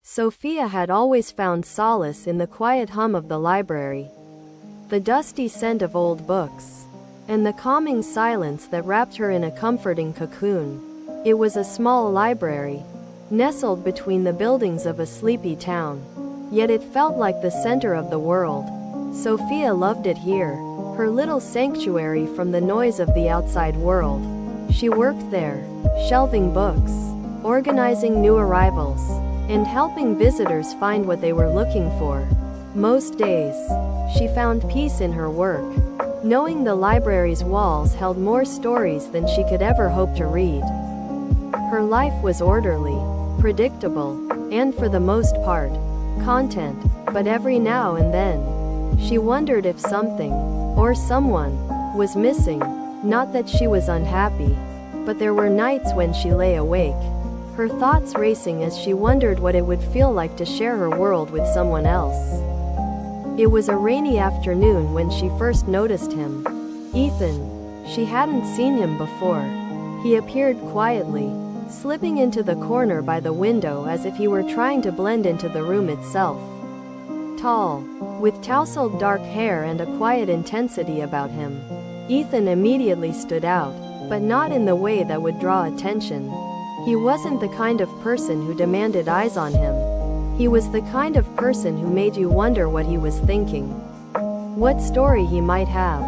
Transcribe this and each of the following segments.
Sophia had always found solace in the quiet hum of the library, the dusty scent of old books, and the calming silence that wrapped her in a comforting cocoon. It was a small library, nestled between the buildings of a sleepy town. Yet it felt like the center of the world. Sophia loved it here, her little sanctuary from the noise of the outside world. She worked there, shelving books, organizing new arrivals, and helping visitors find what they were looking for. Most days, she found peace in her work, knowing the library's walls held more stories than she could ever hope to read. Her life was orderly, predictable, and for the most part, content, but every now and then, she wondered if something, or someone, was missing. Not that she was unhappy, but there were nights when she lay awake, her thoughts racing as she wondered what it would feel like to share her world with someone else. It was a rainy afternoon when she first noticed him. Ethan. She hadn't seen him before. He appeared quietly, slipping into the corner by the window as if he were trying to blend into the room itself. Tall, with tousled dark hair and a quiet intensity about him, Ethan immediately stood out, but not in the way that would draw attention. He wasn't the kind of person who demanded eyes on him. He was the kind of person who made you wonder what he was thinking, what story he might have.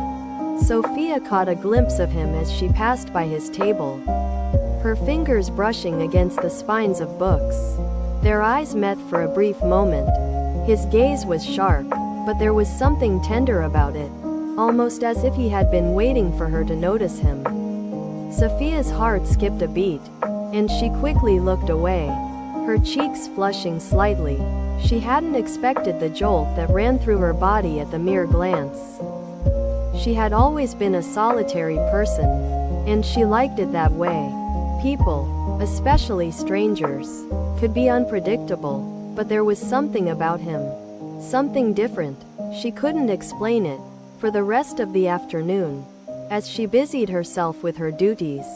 Sophia caught a glimpse of him as she passed by his table, her fingers brushing against the spines of books. Their eyes met for a brief moment. His gaze was sharp, but there was something tender about it, almost as if he had been waiting for her to notice him. Sophia's heart skipped a beat, and she quickly looked away, her cheeks flushing slightly. She hadn't expected the jolt that ran through her body at the mere glance. She had always been a solitary person, and she liked it that way. People, especially strangers, could be unpredictable, but there was something about him, something different. She couldn't explain it. For the rest of the afternoon, as she busied herself with her duties,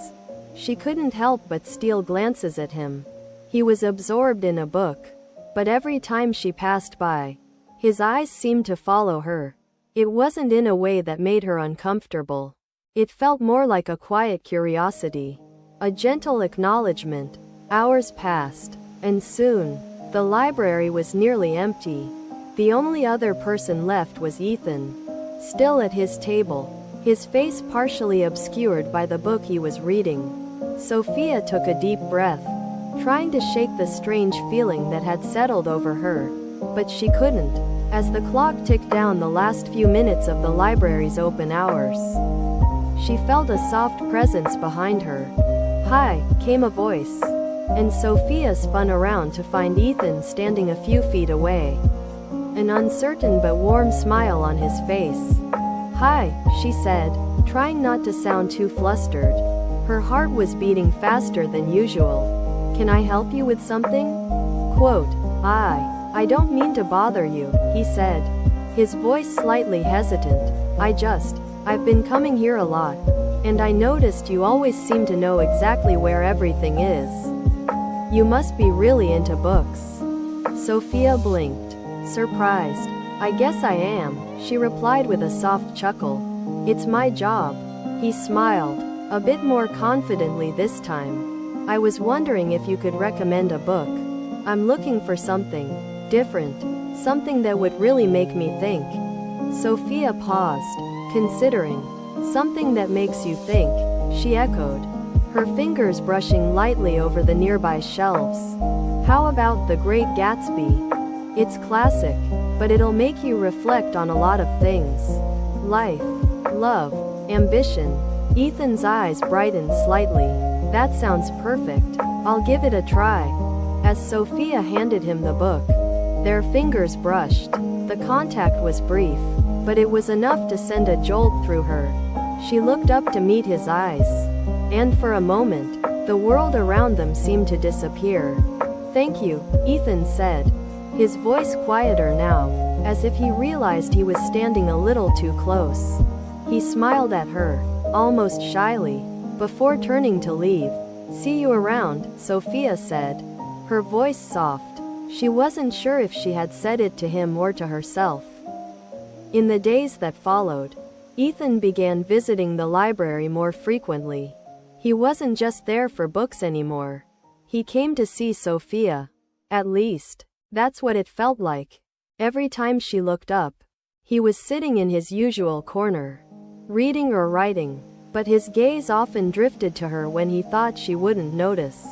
she couldn't help but steal glances at him. He was absorbed in a book, but every time she passed by, his eyes seemed to follow her. It wasn't in a way that made her uncomfortable. It felt more like a quiet curiosity, a gentle acknowledgement. Hours passed, and soon, the library was nearly empty. The only other person left was Ethan, still at his table, his face partially obscured by the book he was reading. Sophia took a deep breath, trying to shake the strange feeling that had settled over her, but she couldn't, as the clock ticked down the last few minutes of the library's open hours. She felt a soft presence behind her. "Hi," came a voice, and Sophia spun around to find Ethan standing a few feet away, an uncertain but warm smile on his face. "Hi," she said, trying not to sound too flustered. Her heart was beating faster than usual. "Can I help you with something?" Quote, I don't mean to bother you," he said, his voice slightly hesitant. I've been coming here a lot, and I noticed you always seem to know exactly where everything is. You must be really into books." Sophia blinked, surprised. "I guess I am," she replied with a soft chuckle. "It's my job." He smiled, a bit more confidently this time. "I was wondering if you could recommend a book. I'm looking for something different, something that would really make me think." Sophia paused, considering. "Something that makes you think," she echoed, her fingers brushing lightly over the nearby shelves. "How about The Great Gatsby? It's classic, but it'll make you reflect on a lot of things. Life, love, ambition." Ethan's eyes brightened slightly. "That sounds perfect. I'll give it a try." As Sophia handed him the book, their fingers brushed. The contact was brief, but it was enough to send a jolt through her. She looked up to meet his eyes, and for a moment, the world around them seemed to disappear. "Thank you," Ethan said, his voice quieter now, as if he realized he was standing a little too close. He smiled at her, almost shyly, before turning to leave. "See you around," Sophia said, her voice soft. She wasn't sure if she had said it to him or to herself. In the days that followed, Ethan began visiting the library more frequently. He wasn't just there for books anymore. He came to see Sophia. At least, that's what it felt like. Every time she looked up, he was sitting in his usual corner, reading or writing, but his gaze often drifted to her when he thought she wouldn't notice.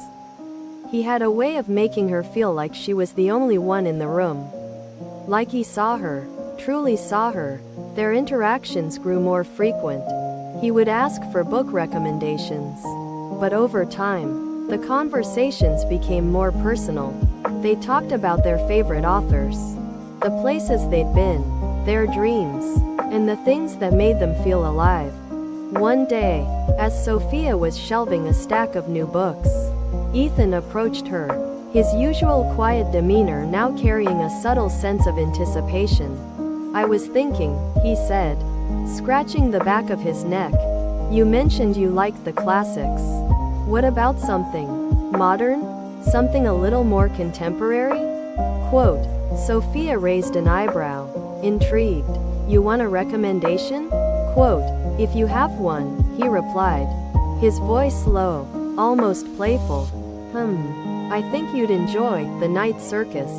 He had a way of making her feel like she was the only one in the room. Like he saw her, truly saw her. Their interactions grew more frequent. He would ask for book recommendations. But over time, the conversations became more personal. They talked about their favorite authors, the places they'd been, their dreams, and the things that made them feel alive. One day, as Sophia was shelving a stack of new books, Ethan approached her, his usual quiet demeanor now carrying a subtle sense of anticipation. "I was thinking," he said, scratching the back of his neck. "You mentioned you liked the classics. What about something modern? Something a little more contemporary?" Quote, Sophia raised an eyebrow, intrigued. "You want a recommendation?" Quote, "If you have one," he replied, his voice low, almost playful. I think you'd enjoy The Night Circus.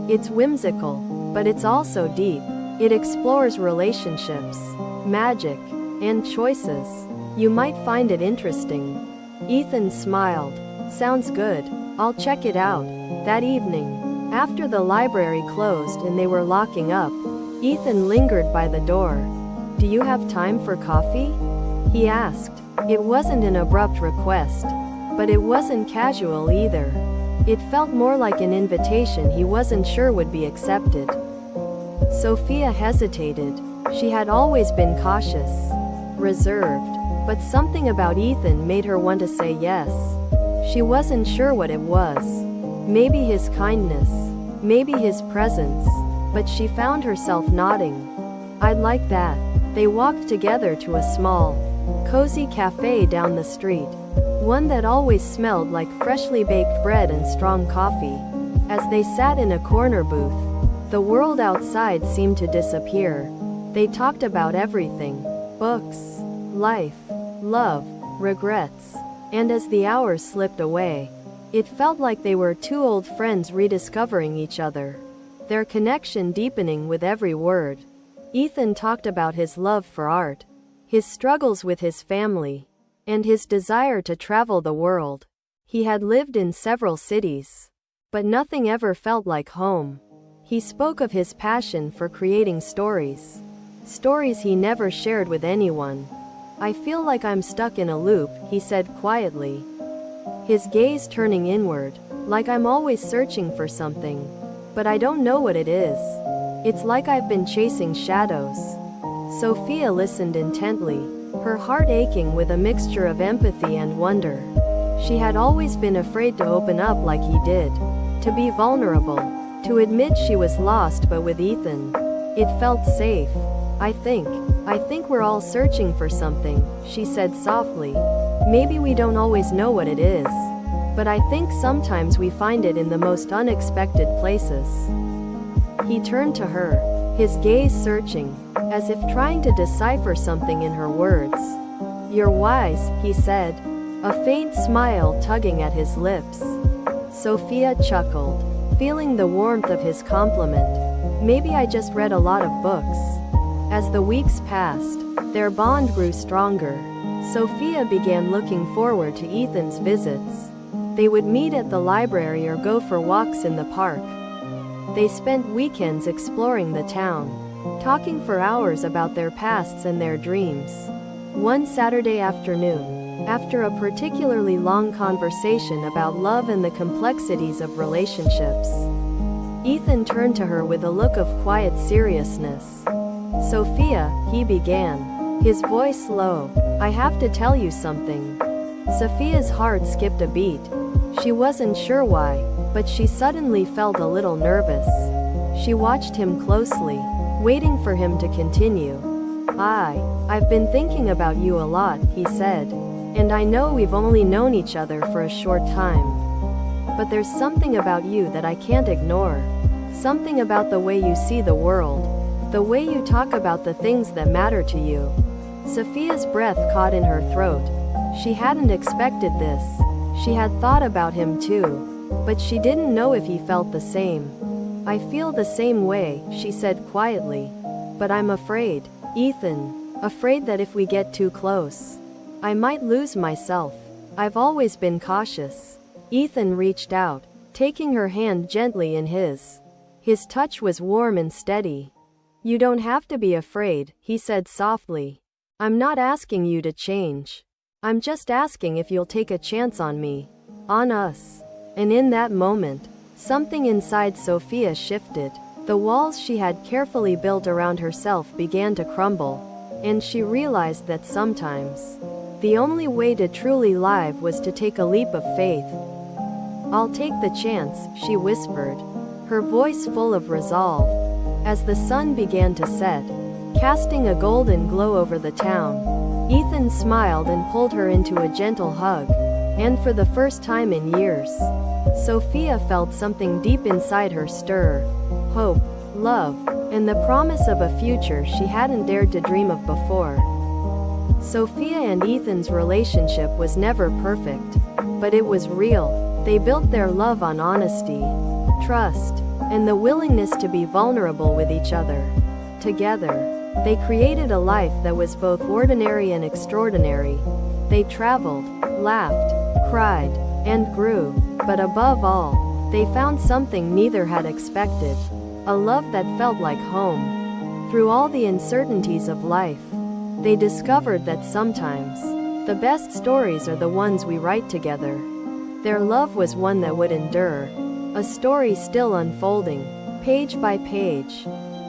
It's whimsical, but it's also deep. It explores relationships, magic, and choices. You might find it interesting." Ethan smiled. "Sounds good. I'll check it out." That evening, after the library closed and they were locking up, Ethan lingered by the door. "Do you have time for coffee?" he asked. It wasn't an abrupt request, but it wasn't casual either. It felt more like an invitation he wasn't sure would be accepted. Sophia hesitated. She had always been cautious, reserved, but something about Ethan made her want to say yes. She wasn't sure what it was. Maybe his kindness, maybe his presence, but she found herself nodding. "I'd like that." They walked together to a small, cozy cafe down the street, one that always smelled like freshly baked bread and strong coffee. As they sat in a corner booth, the world outside seemed to disappear. They talked about everything: books, life, love, regrets. And as the hours slipped away, it felt like they were two old friends rediscovering each other, their connection deepening with every word. Ethan talked about his love for art, his struggles with his family, and his desire to travel the world. He had lived in several cities, but nothing ever felt like home. He spoke of his passion for creating stories he never shared with anyone. "I feel like I'm stuck in a loop," he said quietly, his gaze turning inward, "like I'm always searching for something, but I don't know what it is. It's like I've been chasing shadows." Sophia listened intently, her heart aching with a mixture of empathy and wonder. She had always been afraid to open up like he did, to be vulnerable, to admit she was lost, but with Ethan, it felt safe. I think we're all searching for something," she said softly. "Maybe we don't always know what it is, but I think sometimes we find it in the most unexpected places." He turned to her, his gaze searching, as if trying to decipher something in her words. "You're wise," he said, a faint smile tugging at his lips. Sophia chuckled, feeling the warmth of his compliment. "Maybe I just read a lot of books." As the weeks passed, their bond grew stronger. Sophia began looking forward to Ethan's visits. They would meet at the library or go for walks in the park. They spent weekends exploring the town, talking for hours about their pasts and their dreams. One Saturday afternoon, after a particularly long conversation about love and the complexities of relationships, Ethan turned to her with a look of quiet seriousness. "Sophia," he began, his voice low, "I have to tell you something." Sophia's heart skipped a beat. She wasn't sure why, but she suddenly felt a little nervous. She watched him closely, waiting for him to continue. I've been thinking about you a lot," he said, "and I know we've only known each other for a short time, but there's something about you that I can't ignore. Something about the way you see the world. The way you talk about the things that matter to you." Sophia's breath caught in her throat. She hadn't expected this. She had thought about him too, but she didn't know if he felt the same. "I feel the same way," she said quietly. "But I'm afraid, Ethan. Afraid that if we get too close, I might lose myself. I've always been cautious." Ethan reached out, taking her hand gently in his. His touch was warm and steady. "You don't have to be afraid," he said softly. "I'm not asking you to change. I'm just asking if you'll take a chance on me. On us." And in that moment, something inside Sophia shifted. The walls she had carefully built around herself began to crumble, and she realized that sometimes the only way to truly live was to take a leap of faith. "I'll take the chance," she whispered, her voice full of resolve. As the sun began to set, casting a golden glow over the town, Ethan smiled and pulled her into a gentle hug. And for the first time in years, Sophia felt something deep inside her stir. Hope, love, and the promise of a future she hadn't dared to dream of before. Sophia and Ethan's relationship was never perfect, but it was real. They built their love on honesty, trust, and the willingness to be vulnerable with each other. Together, they created a life that was both ordinary and extraordinary. They traveled, laughed, cried, and grew, but above all, they found something neither had expected: a love that felt like home. Through all the uncertainties of life, they discovered that sometimes the best stories are the ones we write together. Their love was one that would endure, a story still unfolding, page by page.